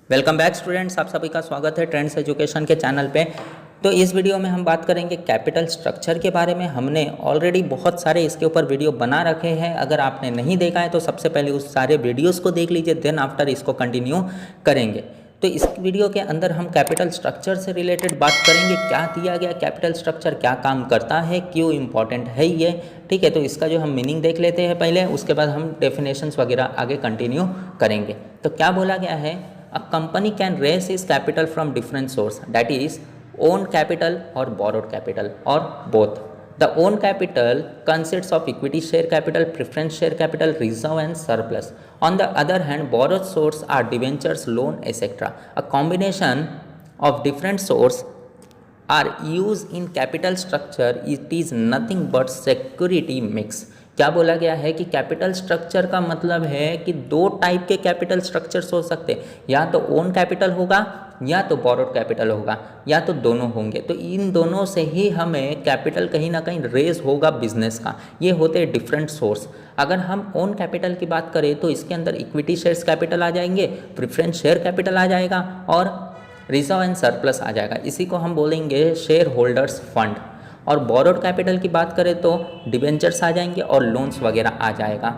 Welcome back students, आप सभी का स्वागत है ट्रेंड्स एजुकेशन के चैनल पे। तो इस वीडियो में हम बात करेंगे कैपिटल स्ट्रक्चर के बारे में। हमने ऑलरेडी बहुत सारे इसके ऊपर वीडियो बना रखे हैं। अगर आपने नहीं देखा है तो सबसे पहले उस सारे वीडियोस को देख लीजिए, देन आफ्टर इसको कंटिन्यू करेंगे। तो इस वीडियो के अंदर हम कैपिटल स्ट्रक्चर से रिलेटेड बात करेंगे, क्या दिया गया कैपिटल स्ट्रक्चर, क्या काम करता है, क्यों इम्पॉर्टेंट है ये। ठीक है, तो इसका जो हम मीनिंग देख लेते हैं पहले, उसके बाद हम डेफिनेशंस वगैरह आगे कंटिन्यू करेंगे। तो क्या बोला गया है, a company can raise its capital from different source, that is own capital or borrowed capital or both. The own capital consists of equity share capital, preference share capital, reserve and surplus. On the other hand, borrowed source are debentures, loan, etc. A combination of different source are used in capital structure. It is nothing but security mix. क्या बोला गया है कि capital structure का मतलब है कि दो टाइप के कैपिटल स्ट्रक्चर्स हो सकते हैं, या तो ओन कैपिटल होगा या तो बोरोड कैपिटल होगा, या तो दोनों होंगे। तो इन दोनों से ही हमें कैपिटल कहीं ना कहीं रेज होगा बिजनेस का। ये होते हैं डिफरेंट सोर्स। अगर हम ओन कैपिटल की बात करें तो इसके अंदर इक्विटी शेयर्स कैपिटल आ जाएंगे, प्रेफरेंस शेयर कैपिटल आ जाएगा और रिजर्व एंड सरप्लस आ जाएगा। इसी को हम बोलेंगे शेयर होल्डर्स फंड। और बोरोड कैपिटल की बात करें तो डिबेंचर्स आ जाएंगे और लोन्स वगैरह आ जाएगा।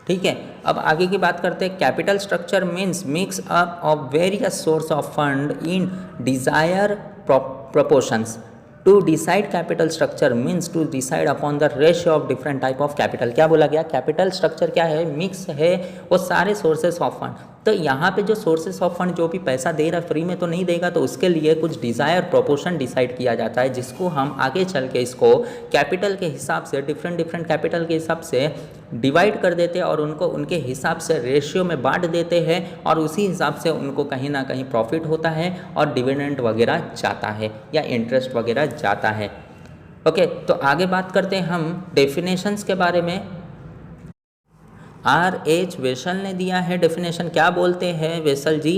ठीक है, अब आगे की बात करते हैं। Capital structure means mix up of various source of fund in desire proportions. To decide capital structure means to decide upon the ratio of different type of capital. क्या बोला गया, कैपिटल स्ट्रक्चर क्या है, मिक्स है वो सारे sources of fund. तो यहाँ पे जो सोर्सेस ऑफ फंड जो भी पैसा दे रहा है फ्री में तो नहीं देगा, तो उसके लिए कुछ डिज़ायर प्रोपोर्शन डिसाइड किया जाता है, जिसको हम आगे चल के इसको कैपिटल के हिसाब से डिफरेंट कैपिटल के हिसाब से डिवाइड कर देते हैं और उनको उनके हिसाब से रेशियो में बांट देते हैं और उसी हिसाब से उनको कहीं ना कहीं प्रॉफिट होता है और डिविडेंड वगैरह जाता है या इंटरेस्ट वगैरह जाता है। ओके, तो आगे बात करते हैं हम डेफिनेशंस के बारे में। R.H. वेसल ने दिया है डेफिनेशन। क्या बोलते हैं Wessel ji,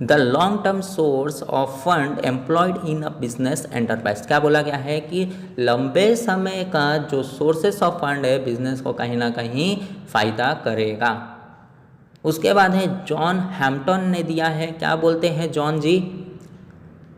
the long term source of fund employed in a business enterprise. क्या बोला गया है कि लंबे समय का जो सोर्सेस ऑफ फंड है बिजनेस को कहीं ना कहीं फ़ायदा करेगा। उसके बाद है जॉन हैम्पटन ने दिया है। क्या बोलते हैं John ji,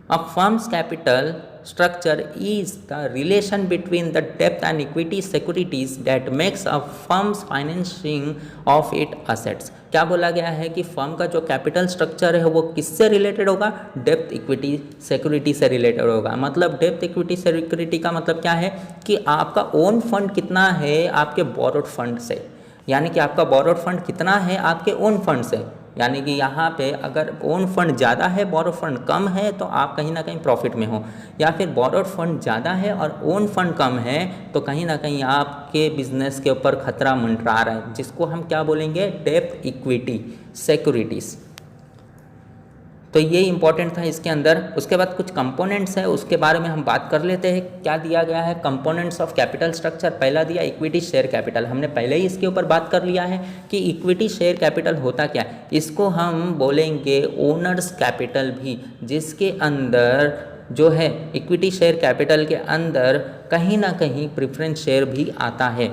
a firm's capital structure is the relation between the debt and equity securities that makes a firm's financing of its assets। क्या बोला गया है कि फर्म का जो कैपिटल स्ट्रक्चर है वो किससे रिलेटेड होगा, डेप्थ इक्विटी सिक्योरिटी से रिलेटेड होगा। मतलब डेप्थ इक्विटी सिक्योरिटी का मतलब क्या है कि आपका ओन फंड कितना है आपके बोरोड फंड से, यानी कि आपका बोरोड फंड कितना है आपके ओन फंड से। यानी कि यहाँ पे अगर ओन फंड ज़्यादा है बोरोड फंड कम है तो आप कहीं ना कहीं प्रॉफिट में हो, या फिर बोरोड फंड ज़्यादा है और ओन फंड कम है तो कहीं ना कहीं आपके बिजनेस के ऊपर खतरा मंडरा रहा है, जिसको हम क्या बोलेंगे, डेप्थ इक्विटी सिक्योरिटीज़। तो ये इंपॉर्टेंट था इसके अंदर। उसके बाद कुछ कंपोनेंट्स है उसके बारे में हम बात कर लेते हैं। क्या दिया गया है कंपोनेंट्स ऑफ कैपिटल स्ट्रक्चर। पहला दिया इक्विटी शेयर कैपिटल। हमने पहले ही इसके ऊपर बात कर लिया है कि इक्विटी शेयर कैपिटल होता क्या है। इसको हम बोलेंगे ओनर्स कैपिटल भी, जिसके अंदर जो है इक्विटी शेयर कैपिटल के अंदर कहीं ना कहीं प्रेफरेंस शेयर भी आता है।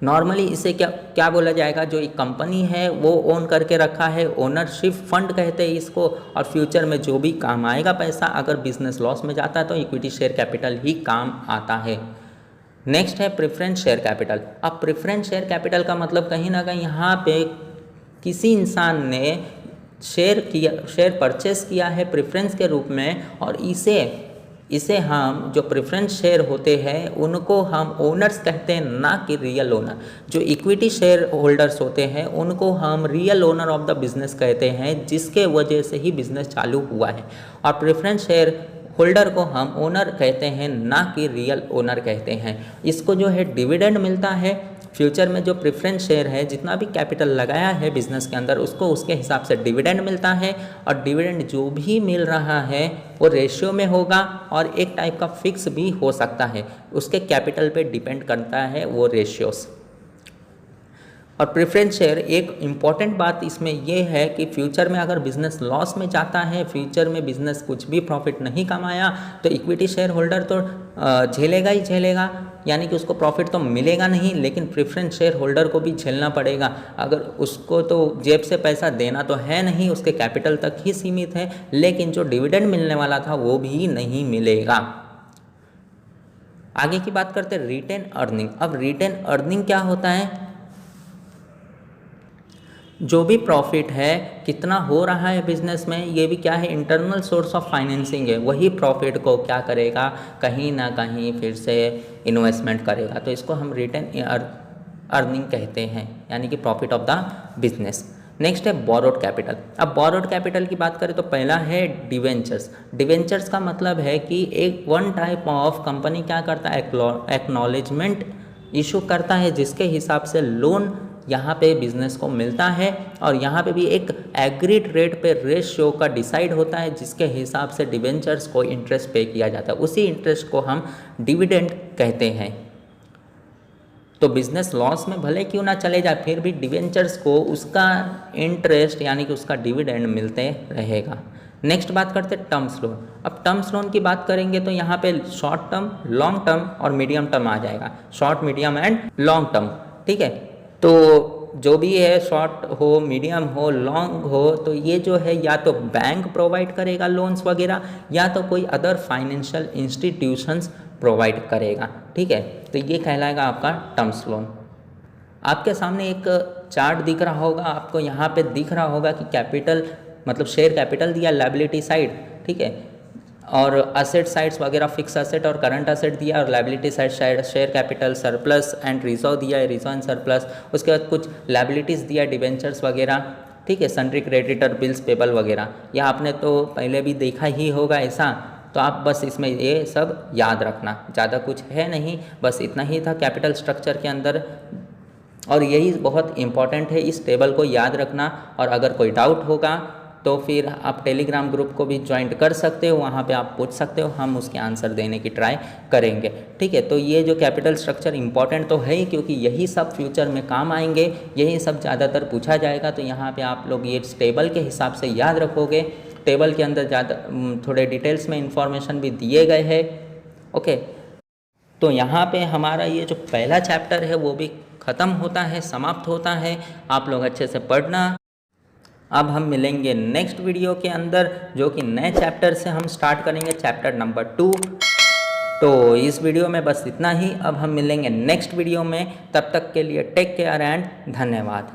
नॉर्मली इसे क्या बोला जाएगा, जो एक कंपनी है वो ओन करके रखा है, ओनरशिप फंड कहते हैं इसको, और फ्यूचर में जो भी काम आएगा पैसा, अगर बिजनेस लॉस में जाता है तो इक्विटी शेयर कैपिटल ही काम आता है। नेक्स्ट है प्रेफरेंस शेयर कैपिटल। अब प्रेफरेंस शेयर कैपिटल का मतलब कहीं ना कहीं यहाँ पे किसी इंसान ने शेयर परचेस किया है प्रेफरेंस के रूप में, और इसे हम जो प्रेफरेंस शेयर होते हैं उनको हम ओनर्स कहते हैं, ना कि रियल ओनर। जो इक्विटी शेयर होल्डर्स होते हैं उनको हम real owner of the business कहते हैं, जिसके वजह से ही बिजनेस चालू हुआ है। और प्रेफरेंस शेयर होल्डर को हम ओनर कहते हैं, ना कि रियल ओनर कहते हैं। इसको जो है डिविडेंड मिलता है फ्यूचर में। जो प्रेफरेंस शेयर है जितना भी कैपिटल लगाया है बिजनेस के अंदर उसको उसके हिसाब से डिविडेंड मिलता है, और डिविडेंड जो भी मिल रहा है वो रेशियो में होगा और एक टाइप का फिक्स भी हो सकता है, उसके कैपिटल पे डिपेंड करता है वो रेशियोस। और प्रेफरेंस शेयर, एक इम्पॉर्टेंट बात इसमें यह है कि फ्यूचर में अगर बिजनेस लॉस में जाता है, फ्यूचर में बिजनेस कुछ भी प्रॉफिट नहीं कमाया, तो इक्विटी शेयर होल्डर तो झेलेगा ही झेलेगा, यानी कि उसको प्रॉफिट तो मिलेगा नहीं, लेकिन प्रेफरेंस शेयर होल्डर को भी झेलना पड़ेगा। अगर उसको तो जेब से पैसा देना तो है नहीं, उसके कैपिटल तक ही सीमित है, लेकिन जो डिविडेंड मिलने वाला था वो भी नहीं मिलेगा। आगे की बात करते हैं रिटेन अर्निंग। अब रिटेन अर्निंग क्या होता है? जो भी प्रॉफिट है, कितना हो रहा है बिजनेस में, ये भी क्या है? इंटरनल सोर्स ऑफ फाइनेंसिंग है। वही प्रॉफिट को क्या करेगा, कहीं ना कहीं फिर से इन्वेस्टमेंट करेगा, तो इसको हम रिटेन अर्निंग कहते हैं, यानी कि profit of the business. Next है बोरोड कैपिटल। अब बोरोड कैपिटल की बात करें तो पहला है डिवेंचर्स। डिवेंचर्स का मतलब है कि एक वन टाइप ऑफ कंपनी क्या करता है, एक्नॉलेजमेंट इशू करता है, जिसके हिसाब से लोन यहाँ पे बिजनेस को मिलता है, और यहाँ पे भी एक एग्रीड रेट पे रेशियो का डिसाइड होता है, जिसके हिसाब से डिवेंचर्स को इंटरेस्ट पे किया जाता है। उसी इंटरेस्ट को हम डिविडेंड कहते हैं। तो बिजनेस लॉस में भले क्यों ना चले जाए, फिर भी डिवेंचर्स को उसका इंटरेस्ट यानी कि उसका डिविडेंड मिलते रहेगा। नेक्स्ट बात करते हैं टर्म्स लोन। अब टर्म्स लोन की बात करेंगे तो यहाँ पे शॉर्ट टर्म, लॉन्ग टर्म और मीडियम टर्म आ जाएगा। Short, medium and long term, ठीक है। तो जो भी है, शॉर्ट हो, मीडियम हो, लॉन्ग हो, तो ये जो है या तो बैंक प्रोवाइड करेगा लोन्स वगैरह, या तो कोई अदर फाइनेंशियल इंस्टीट्यूशंस प्रोवाइड करेगा, ठीक है। तो ये कहलाएगा आपका टर्म्स लोन। आपके सामने एक चार्ट दिख रहा होगा, आपको यहाँ पे दिख रहा होगा कि कैपिटल मतलब शेयर कैपिटल दिया, लायबिलिटी साइड, ठीक है, और असेट साइड्स वगैरह, फिक्स असेट और करंट असेट दिया, और liability side share capital, surplus and reserve दिया है, रिजर्व एंड सरप्लस। उसके बाद कुछ लायबिलिटीज़ दिया, डिवेंचर्स वगैरह, ठीक है, सन्ड्री क्रेडिटर, बिल्स पेबल वगैरह। यह आपने तो पहले भी देखा ही होगा ऐसा, तो आप बस इसमें ये सब याद रखना, ज़्यादा कुछ है नहीं, बस इतना ही था कैपिटल स्ट्रक्चर के अंदर, और यही बहुत इंपॉर्टेंट है, इस टेबल को याद रखना। और अगर कोई डाउट होगा तो फिर आप टेलीग्राम ग्रुप को भी ज्वाइंट कर सकते हो, वहाँ पे आप पूछ सकते हो, हम उसके आंसर देने की ट्राई करेंगे, ठीक है। तो ये जो कैपिटल स्ट्रक्चर इंपॉर्टेंट तो है ही, क्योंकि यही सब फ्यूचर में काम आएंगे, यही सब ज़्यादातर पूछा जाएगा। तो यहाँ पे आप लोग ये टेबल के हिसाब से याद रखोगे। टेबल के अंदर ज़्यादा थोड़े डिटेल्स में इंफॉर्मेशन भी दिए गए हैं, ओके। तो यहाँ पे हमारा ये जो पहला चैप्टर है वो भी ख़त्म होता है, समाप्त होता है। आप लोग अच्छे से पढ़ना। अब हम मिलेंगे नेक्स्ट वीडियो के अंदर, जो कि नए चैप्टर से हम स्टार्ट करेंगे, चैप्टर नंबर 2। तो इस वीडियो में बस इतना ही। अब हम मिलेंगे नेक्स्ट वीडियो में, तब तक के लिए टेक केयर एंड धन्यवाद।